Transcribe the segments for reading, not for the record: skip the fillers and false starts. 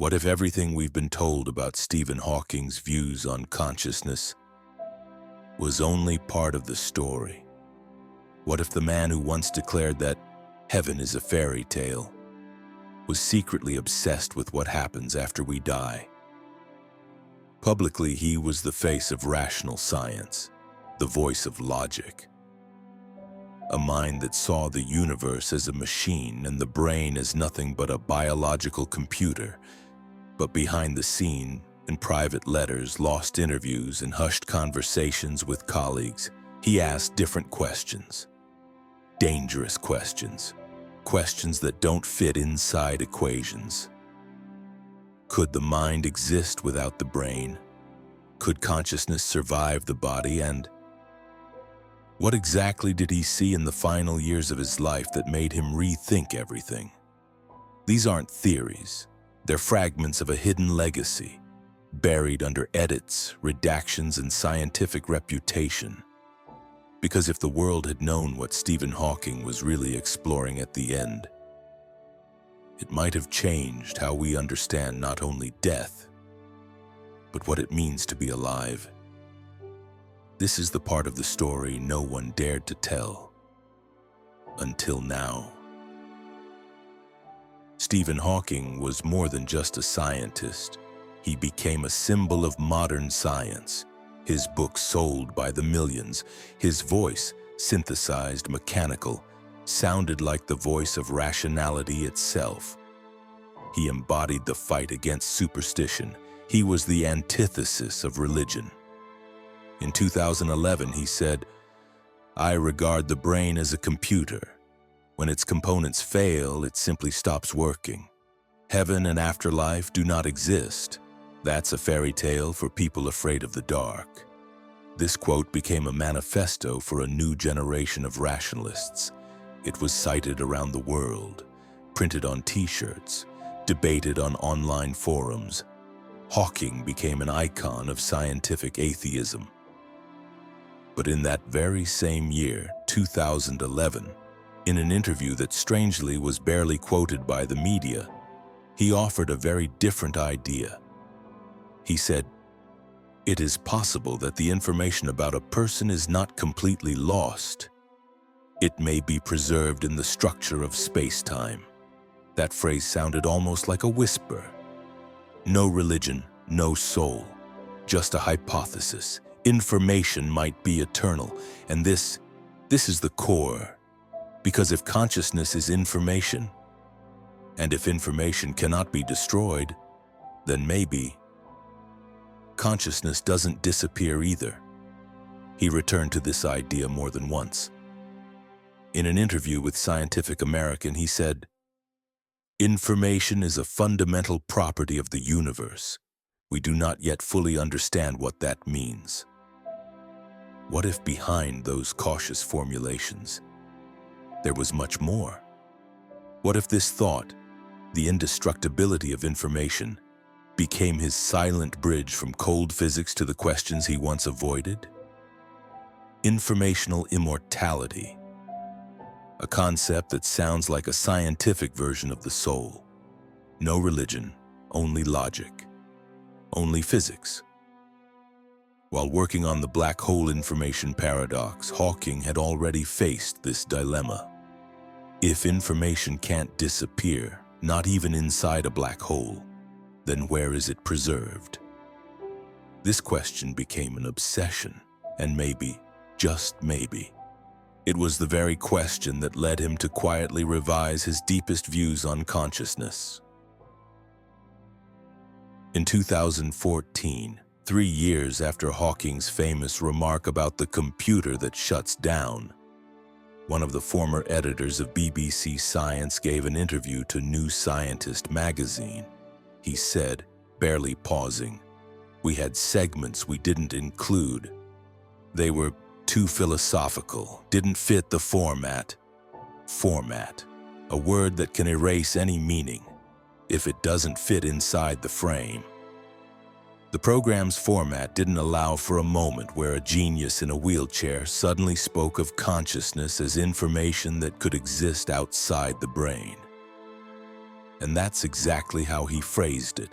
What if everything we've been told about Stephen Hawking's views on consciousness was only part of the story? What if the man who once declared that heaven is a fairy tale was secretly obsessed with what happens after we die? Publicly, he was the face of rational science, the voice of logic, a mind that saw the universe as a machine and the brain as nothing but a biological computer. But behind the scene, in private letters, lost interviews, and hushed conversations with colleagues, he asked different questions. Dangerous questions. Questions that don't fit inside equations. Could the mind exist without the brain? Could consciousness survive the body? And what exactly did he see in the final years of his life that made him rethink everything? These aren't theories. They're fragments of a hidden legacy, buried under edits, redactions, and scientific reputation. Because if the world had known what Stephen Hawking was really exploring at the end, it might have changed how we understand not only death, but what it means to be alive. This is the part of the story no one dared to tell, until now. Stephen Hawking was more than just a scientist. He became a symbol of modern science. His books sold by the millions. His voice, synthesized, mechanical, sounded like the voice of rationality itself. He embodied the fight against superstition. He was the antithesis of religion. In 2011, he said, "I regard the brain as a computer. When its components fail, it simply stops working. Heaven and afterlife do not exist. That's a fairy tale for people afraid of the dark." This quote became a manifesto for a new generation of rationalists. It was cited around the world, printed on T-shirts, debated on online forums. Hawking became an icon of scientific atheism. But in that very same year, 2011, in an interview that strangely was barely quoted by the media, he offered a very different idea. He said, "It is possible that the information about a person is not completely lost. It may be preserved in the structure of space-time." That phrase sounded almost like a whisper. No religion, no soul, just a hypothesis. Information might be eternal, and this is the core. Because if consciousness is information, and if information cannot be destroyed, then maybe consciousness doesn't disappear either. He returned to this idea more than once. In an interview with Scientific American, he said, "Information is a fundamental property of the universe. We do not yet fully understand what that means." What if behind those cautious formulations, there was much more? What if this thought, the indestructibility of information, became his silent bridge from cold physics to the questions he once avoided? Informational immortality, a concept that sounds like a scientific version of the soul. No religion, only logic, only physics. While working on the black hole information paradox, Hawking had already faced this dilemma. If information can't disappear, not even inside a black hole, then where is it preserved? This question became an obsession, and maybe, just maybe, it was the very question that led him to quietly revise his deepest views on consciousness. In 2014, 3 years after Hawking's famous remark about the computer that shuts down, one of the former editors of BBC Science gave an interview to New Scientist magazine. He said, barely pausing, "We had segments we didn't include. They were too philosophical, didn't fit the format." Format, a word that can erase any meaning if it doesn't fit inside the frame. The program's format didn't allow for a moment where a genius in a wheelchair suddenly spoke of consciousness as information that could exist outside the brain. And that's exactly how he phrased it,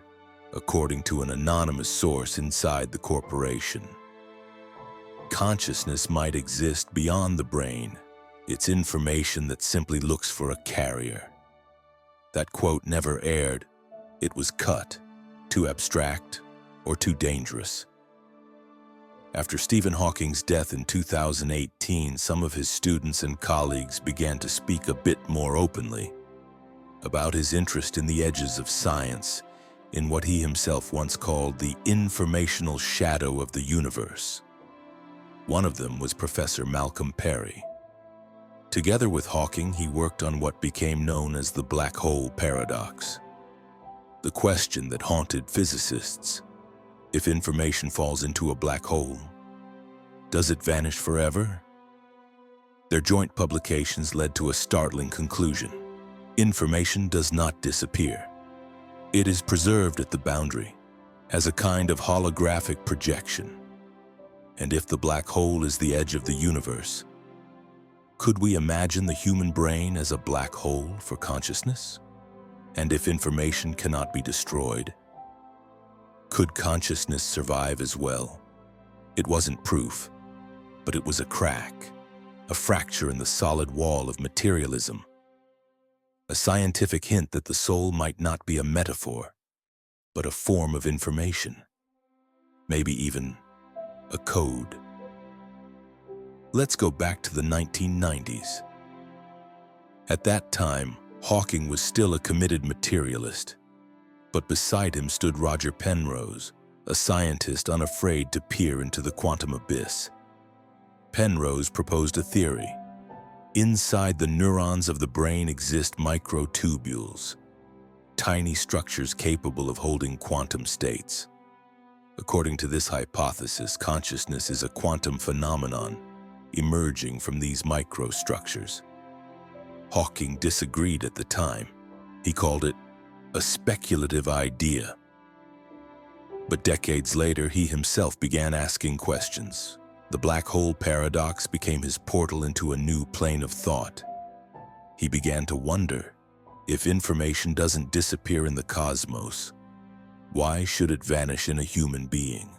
according to an anonymous source inside the corporation. Consciousness might exist beyond the brain. It's information that simply looks for a carrier. That quote never aired. It was cut, too abstract, or too dangerous. After Stephen Hawking's death in 2018, some of his students and colleagues began to speak a bit more openly about his interest in the edges of science, in what he himself once called the informational shadow of the universe. One of them was Professor Malcolm Perry. Together with Hawking, he worked on what became known as the black hole paradox, the question that haunted physicists. If information falls into a black hole, does it vanish forever? Their joint publications led to a startling conclusion. Information does not disappear. It is preserved at the boundary, as a kind of holographic projection. And if the black hole is the edge of the universe, could we imagine the human brain as a black hole for consciousness? And if information cannot be destroyed, could consciousness survive as well? It wasn't proof, but it was a crack, a fracture in the solid wall of materialism, a scientific hint that the soul might not be a metaphor, but a form of information, maybe even a code. Let's go back to the 1990s. At that time, Hawking was still a committed materialist, but beside him stood Roger Penrose, a scientist unafraid to peer into the quantum abyss. Penrose proposed a theory. Inside the neurons of the brain exist microtubules, tiny structures capable of holding quantum states. According to this hypothesis, consciousness is a quantum phenomenon emerging from these microstructures. Hawking disagreed at the time. He called it a speculative idea. But decades later, he himself began asking questions. The black hole paradox became his portal into a new plane of thought. He began to wonder, if information doesn't disappear in the cosmos, why should it vanish in a human being?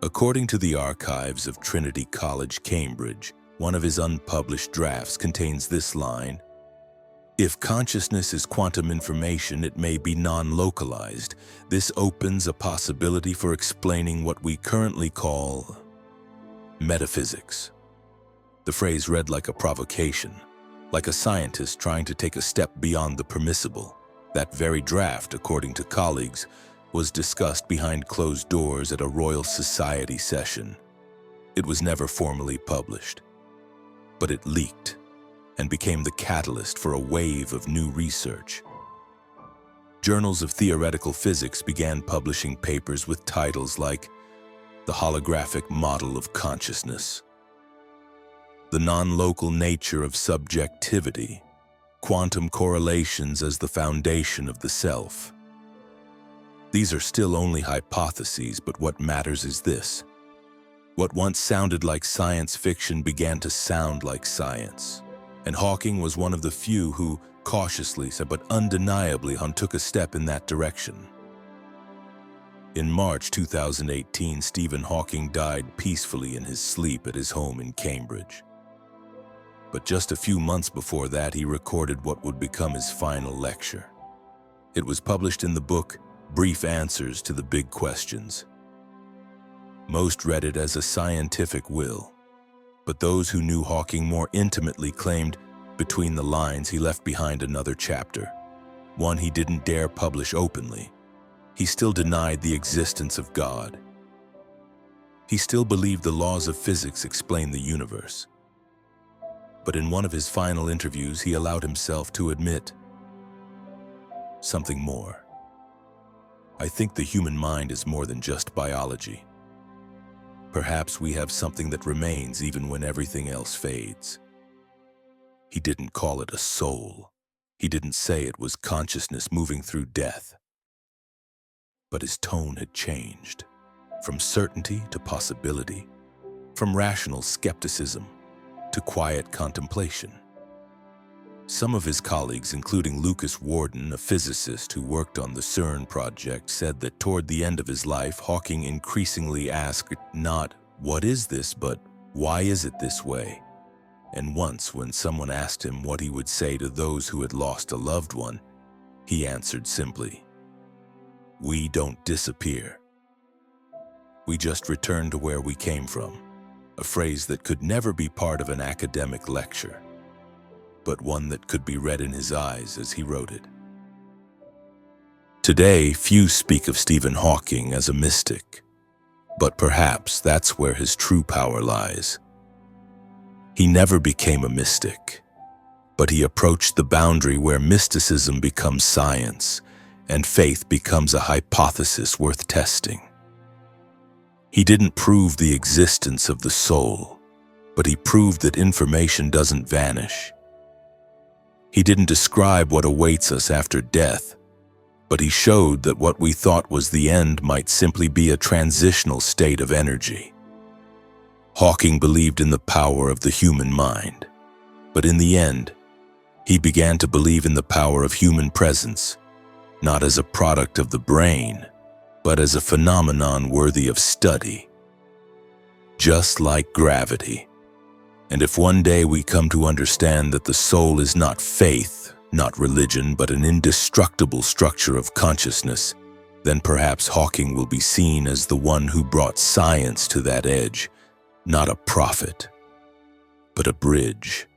According to the archives of Trinity College, Cambridge, one of his unpublished drafts contains this line: "If consciousness is quantum information, it may be non-localized. This opens a possibility for explaining what we currently call metaphysics." The phrase read like a provocation, like a scientist trying to take a step beyond the permissible. That very draft, according to colleagues, was discussed behind closed doors at a Royal Society session. It was never formally published, but it leaked and became the catalyst for a wave of new research. Journals of theoretical physics began publishing papers with titles like "The Holographic Model of Consciousness," "The Non-Local Nature of Subjectivity," "Quantum Correlations as the Foundation of the Self." These are still only hypotheses, but what matters is this: what once sounded like science fiction began to sound like science. And Hawking was one of the few who, cautiously but undeniably, took a step in that direction. In March 2018, Stephen Hawking died peacefully in his sleep at his home in Cambridge. But just a few months before that, he recorded what would become his final lecture. It was published in the book Brief Answers to the Big Questions. Most read it as a scientific will, but those who knew Hawking more intimately claimed between the lines he left behind another chapter, one he didn't dare publish openly. He still denied the existence of God. He still believed the laws of physics explain the universe. But in one of his final interviews, he allowed himself to admit something more. "I think the human mind is more than just biology. Perhaps we have something that remains even when everything else fades." He didn't call it a soul. He didn't say it was consciousness moving through death. But his tone had changed, from certainty to possibility, from rational skepticism to quiet contemplation. Some of his colleagues, including Lucas Warden, a physicist who worked on the CERN project, said that toward the end of his life, Hawking increasingly asked not, "What is this?" but "Why is it this way?" And once, when someone asked him what he would say to those who had lost a loved one, he answered simply, "We don't disappear. We just return to where we came from," a phrase that could never be part of an academic lecture, but one that could be read in his eyes as he wrote it. Today, few speak of Stephen Hawking as a mystic, but perhaps that's where his true power lies. He never became a mystic, but he approached the boundary where mysticism becomes science and faith becomes a hypothesis worth testing. He didn't prove the existence of the soul, but he proved that information doesn't vanish. He didn't describe what awaits us after death, but he showed that what we thought was the end might simply be a transitional state of energy. Hawking believed in the power of the human mind, but in the end, he began to believe in the power of human presence, not as a product of the brain, but as a phenomenon worthy of study. Just like gravity. And if one day we come to understand that the soul is not faith, not religion, but an indestructible structure of consciousness, then perhaps Hawking will be seen as the one who brought science to that edge, not a prophet, but a bridge.